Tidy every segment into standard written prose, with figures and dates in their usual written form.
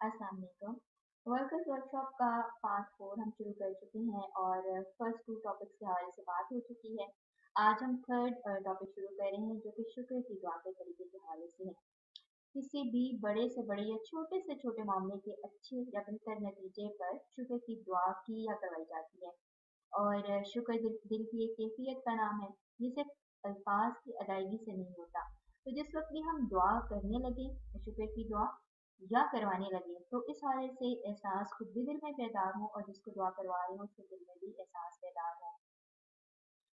अस्सलाम वालेकुम। Workers workshop का पार्ट 4 हम शुरू कर चुके हैं और फर्स्ट 2 टॉपिक्स के हवाले से बात हो चुकी है। आज हम थर्ड टॉपिक शुरू कर रहे हैं जो कि शुक्र की दुआ के तरीके के हवाले से है। किसी भी बड़े से बड़े या छोटे से छोटे मामले के अच्छे या बेहतर नतीजे पर शुक्र की दुआ की या करवाई जाती है। और शुक्र दिल की एक कैफियत का नाम है, ये सिर्फ अल्फाज की अदायगी से नहीं होता। तो जिस वक्त भी हम दुआ करने लगे, शुक्र की दुआ या करवाने लगे, तो इस हवाले से एहसास खुद भी दिल में पैदा हो और जिसको दुआ करवा रहे हो उसके दिल में भी एहसास पैदा हो।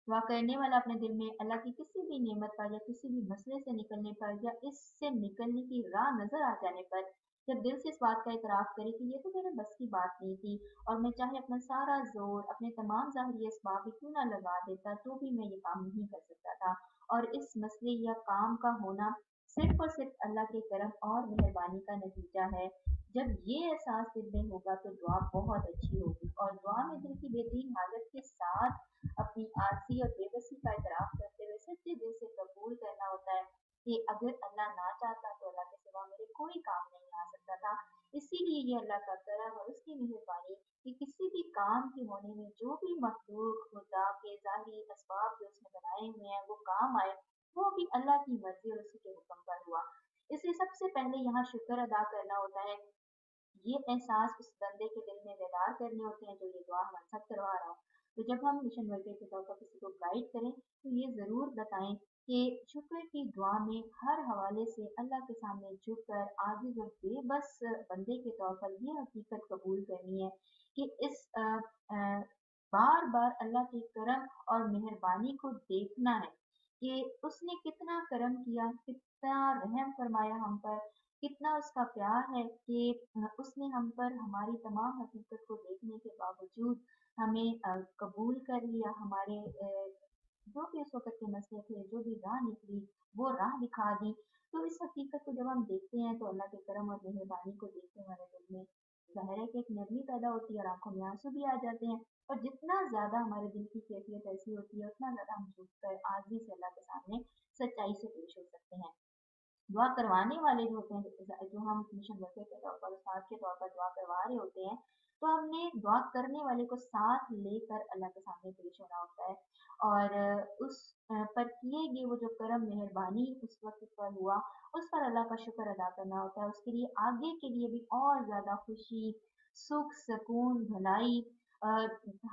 दुआ करने वाला अपने दिल में अल्लाह की किसी भी नेमत पर या किसी भी मसले से निकलने पर या इससे निकलने की राह नजर आ जाने पर जब दिल से इस बात का इतराफ करे कि ये तो मेरे बस की बात नहीं थी और मैं चाहे अपना सारा जोर अपने तमाम ज़ाहिरी असबाब भी क्यों ना लगा देता तो भी मैं ये काम नहीं कर सकता था, और इस मसले या काम का होना सिर्फ और सिर्फ अल्लाह के करम और मेहरबानी का नतीजा है। जब ये एहसास दिल में होगा तो दुआ बहुत अच्छी होगी, और दुआ में दिल की बेहतरीन हालत के साथ अपनी आर्ज़ी और बेबसी का इतराफ़ करते हुए सच्चे दिल से कबूल करना होता है कि अगर अल्लाह ना चाहता तो अल्लाह के सिवा मेरे कोई काम नहीं आ सकता था। इसीलिए ये अल्लाह का करम और उसकी मेहरबानी कि किसी भी काम के होने में जो भी मखलूक खुदा के ज़ाहिरी असबाब जो उसने बनाए हुए हैं वो काम आए, वो भी अल्लाह की मर्ज़ी और उसी के हुक्म पर हुआ। इसलिए सबसे पहले यहाँ शुक्र अदा करना होता है। ये एहसास उस बंदे के दिल में बेदार करने होते हैं जो ये दुआ हमारे साथ करवा रहा हो। तो जब हम मिशन वर्कर के तौर पर किसी को गाइड करें तो ये ज़रूर बताएं कि शुक्र की दुआ में हर हवाले से अल्लाह के सामने झुक कर आजिज़ और बेबस बंदे के तौर पर ये हकीकत कबूल करनी है कि इस बार बार अल्लाह के करम और मेहरबानी को देखना है कि उसने कितना करम किया, कितना रहम फरमाया हम पर, कितना उसका प्यार है कि उसने हम पर हमारी तमाम हकीकत को देखने के बावजूद हमें कबूल कर लिया, हमारे जो भी उस वक़्त के मसले थे, जो भी राह निकली, वो राह दिखा दी। तो इस हकीकत को जब हम देखते हैं तो अल्लाह के करम और मेहरबानी को देखते हमारे दिल में ज़ाहिर है कि एक नरमी पैदा होती है और आँखों में आँसू भी आ जाते हैं। और जितना ज़्यादा हमारे दिल की कैफियत ऐसी होती है, उतना ज़्यादा हम झुक कर आज़िज़ी से अल्लाह के सामने सच्चाई से पेश हो सकते हैं। दुआ करवाने वाले जो होते हैं, जो हम मिशन वर्कर के तौर पर उस्ताद के तौर पर दुआ करवा रहे होते हैं, तो हमने दुआ करने वाले को साथ लेकर अल्लाह के सामने पेश होना होता है और उस पर किए गए वो जो करम मेहरबानी उस वक्त पर हुआ, उस पर अल्लाह का शुक्र अदा करना होता है। उसके लिए आगे के लिए भी और ज़्यादा खुशी, सुख, सुकून, भलाई, अ,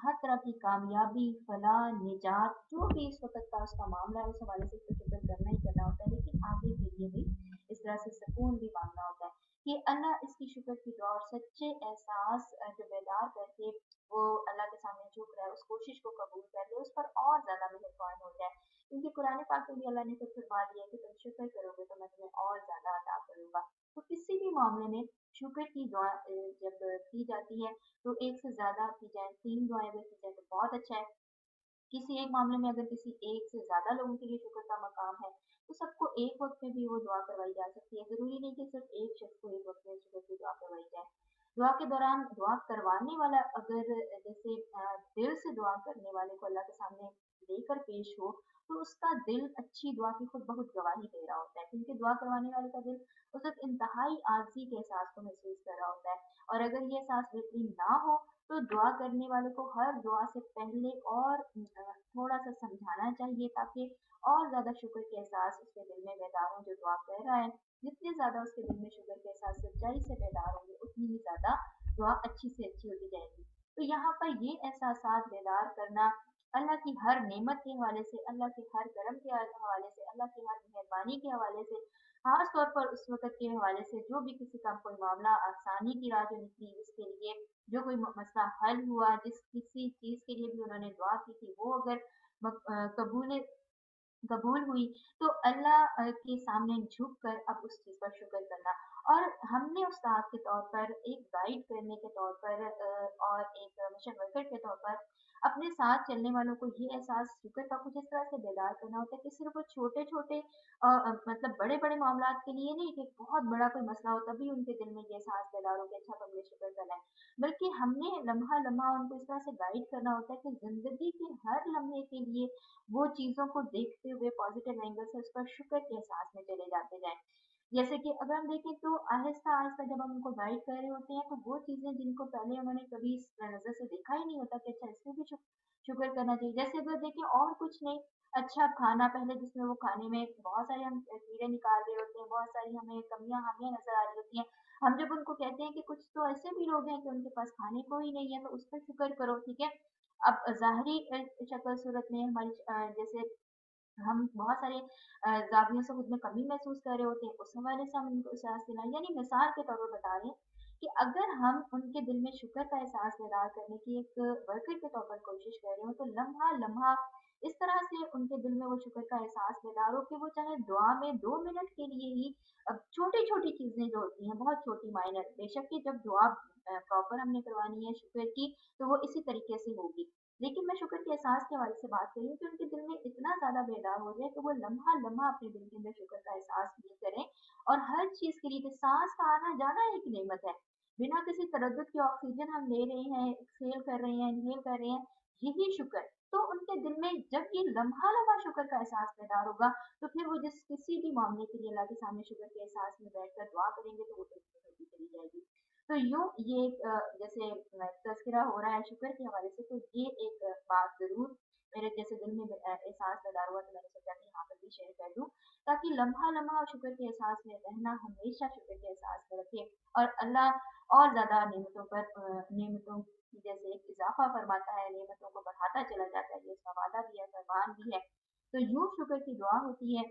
हर तरह की कामयाबी, फलाह, निजात, जो भी इस वक़्त का उसका मामला है, उस हवाले से उसको शुक्र करना ही करना होता है। लेकिन आगे के लिए भी इस तरह से सुकून भी माँगना होता है कि अल्लाह इसकी शुक्र की दुआ और सच्चे एहसास जो बेदार करके वो अल्लाह के सामने झुक रहा है, उस कोशिश को कबूल कर ले, उस पर और ज़्यादा मेहरबान हो जाए। क्योंकि कुरान पाक में भी अल्लाह ने खुद फरमा दिया है कि तुम शुक्र करोगे तो मैं तुम्हें और ज़्यादा अता करूँगा। तो किसी भी मामले में शुक्र की दुआ जब की जाती है तो एक से ज़्यादा की जाए, 3 दुआएँ अगर की जाए तो बहुत अच्छा है। किसी एक मामले में अगर किसी एक से ज़्यादा लोगों के लिए शुक्र का मकाम है, तो सबको एक वक़्त में भी वो दुआ करवाई जा सकती है। ज़रूरी नहीं कि सिर्फ़ एक शख़्स को एक वक़्त में शुक्र की दुआ करवाई जाए। दुआ के दौरान दुआ करवाने वाला अगर जैसे दिल से दुआ करने वाले को अल्लाह के सामने लेकर पेश हो, तो उसका दिल अच्छी दुआ की खुद ब खुद गवाही दे रहा होता है। क्योंकि दुआ करवाने वाले का दिल उस वक़्त इंतहाई आज़ी के एहसास को महसूस कर रहा होता है, और अगर ये एहसास बेहतरीन ना हो तो दुआ करने वाले को हर दुआ से पहले और थोड़ा-सा समझाना चाहिए ताकि और ज़्यादा शुक्र के एहसास उसके दिल में बेदार हो जो दुआ कर रहा है। जितने ज़्यादा उसके दिल में शुक्र के एहसास सच्चाई से बेदार होंगे, उतनी ही ज़्यादा दुआ अच्छी से अच्छी होती जाएगी। तो यहाँ पर ये एहसासात बेदार करना अल्लाह की हर नेमत के हवाले से, अल्लाह के हर करम के हवाले से, अल्लाह की हर मेहरबानी के हवाले से, ख़ास तौर पर उस वक़्त के हवाले से जो भी किसी का कोई मामला आसानी की राह जो निकली उसके लिए, जो कोई मसला हल हुआ, जिस किसी चीज़ के लिए भी उन्होंने दुआ की थी वो अगर कबूल कबूल हुई, तो अल्लाह के सामने झुक कर अब उस चीज़ पर शुक्र करना। और हमने उस्ताद के तौर पर, एक गाइड करने के तौर पर और एक मिशन वर्कर के तौर पर अपने साथ चलने वालों को ये एहसास शुक्र का कुछ इस तरह से बेदार करना होता है कि सिर्फ़ वो छोटे-छोटे मतलब बड़े-बड़े मामलात के लिए नहीं कि बहुत बड़ा कोई मसला हो तभी उनके दिल में ये एहसास पैदा हो कि अच्छा अब हमने शुक्र करना है। बल्कि हमने लम्हा-लम्हा उनको इस तरह से गाइड करना होता है कि ज़िंदगी के हर लम्हे के लिए वो चीज़ों को देखते हुए पॉज़िटिव एंगल से उस पर शुक्र के एहसास में चले जाते जाएँ। जैसे कि अगर हम देखें तो आहिस्ता-आहिस्ता जब हम उनको गाइड कर रहे होते हैं, तो वो चीज़ें जिनको पहले उन्होंने कभी इस नज़र से देखा ही नहीं होता कि अच्छा इसमें भी शुक्र करना चाहिए। जैसे अगर देखें और कुछ नहीं, अच्छा खाना पहले जिसमें वो खाने में बहुत सारे हम कीड़े निकाल रहे होते हैं, बहुत सारी हमें कमियाँ हमें नज़र आ रही होती हैं। हम जब उनको कहते हैं कि कुछ तो ऐसे भी लोग हैं कि उनके पास खाने को ही नहीं है, तो उस पर शुक्र करो, ठीक है? अब ज़ाहिरी शक्ल सूरत में हमारी जैसे हम बहुत सारे ज़ावियों से खुद में कमी महसूस कर रहे होते हैं, उस हवाले से हम उनको एहसास दिलाएँ। यानी मिसाल के तौर पर बता रहे हैं कि अगर हम उनके दिल में शुक्र का एहसास पैदा करने की एक वर्कर के तौर पर कोशिश कर रहे हो, तो लम्हा-लम्हा इस तरह से उनके दिल में वो शुक्र का एहसास पैदा हो कि वो चाहे दुआ में 2 मिनट के लिए ही छोटी-छोटी चीज़ें जो होती हैं, बहुत छोटी माइनर, बेशक कि जब दुआ प्रॉपर हमने करवानी है शुक्र की, तो वो इसी तरीके से होगी। लेकिन मैं शुक्र के एहसास के हवाले से बात कर रही हूँ कि उनके दिल में इतना ज़्यादा बेदाग हो जाए कि वो लम्हा-लम्हा अपने दिल के अंदर शुक्र का एहसास फ़ील करें और हर चीज़ के लिए कि साँस का आना-जाना एक नेमत है। बिना किसी तरद्दुद के ऑक्सीजन हम ले रहे हैं, एक्सहेल कर रहे हैं, इन्हेल कर रहे हैं, यही शुक्र। तो उनके दिल में जब ये लम्हा-लम्हा शुक्र का एहसास पैदा होगा, तो फिर वो जिस किसी भी मामले के लिए अल्लाह के सामने शुक्र के एहसास में बैठकर दुआ करेंगे, तो वो जल्दी होती चली जाएगी। तो यूँ ये एक जैसे तज़किरा हो रहा है शुक्र के हवाले से, तो ये एक बात ज़रूर मेरे जैसे दिल में एहसास पैदा हुआ, तो मैंने सोचा कि यहाँ पर भी शेयर कर दूँ, ताकि लम्हा-लम्हा शुक्र के एहसास में रहना, हमेशा शुक्र के एहसास में रखें और अल्लाह और ज़्यादा नेमतों पर नेमतों की जैसे एक इज़ाफ़ा फ़रमाता है, नेमतों को बढ़ाता चला जाता है, ये उसका वादा भी है, फ़रमान भी है। तो यूँ शुक्र की दुआ होती है,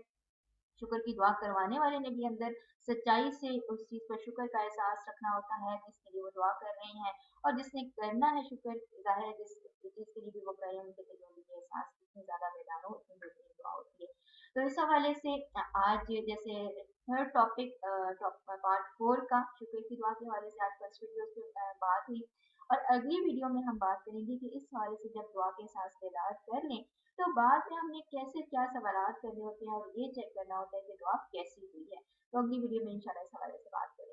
शुक्र की दुआ करवाने वाले ने भी अंदर सच्चाई से उस चीज़ पर शुक्र का एहसास रखना होता है जिसके लिए वो दुआ कर रहे हैं, और जिसने करना है शुक्र, ज़ाहिर है जिस चीज़ के लिए भी वो कर रहे हैं उनके दिल में भी ये एहसास जितनी ज़्यादा पैदा हो उतनी बेहतरीन दुआ होती है। तो इस हवाले से आज जैसे थर्ड टॉपिक पार्ट 4 का शुक्र की दुआ के हवाले से आज फर्स्ट वीडियो से बात हुई, और अगली वीडियो में हम बात करेंगे कि इस हवाले से जब दुआ के एहसास पैदा कर लें, तो बाद में हमने कैसे क्या सवालात करने होते हैं और ये चेक करना होता है कि दुआ कैसी हुई है। तो अगली वीडियो में इंशाल्लाह इस हवाले से बात करेंगे।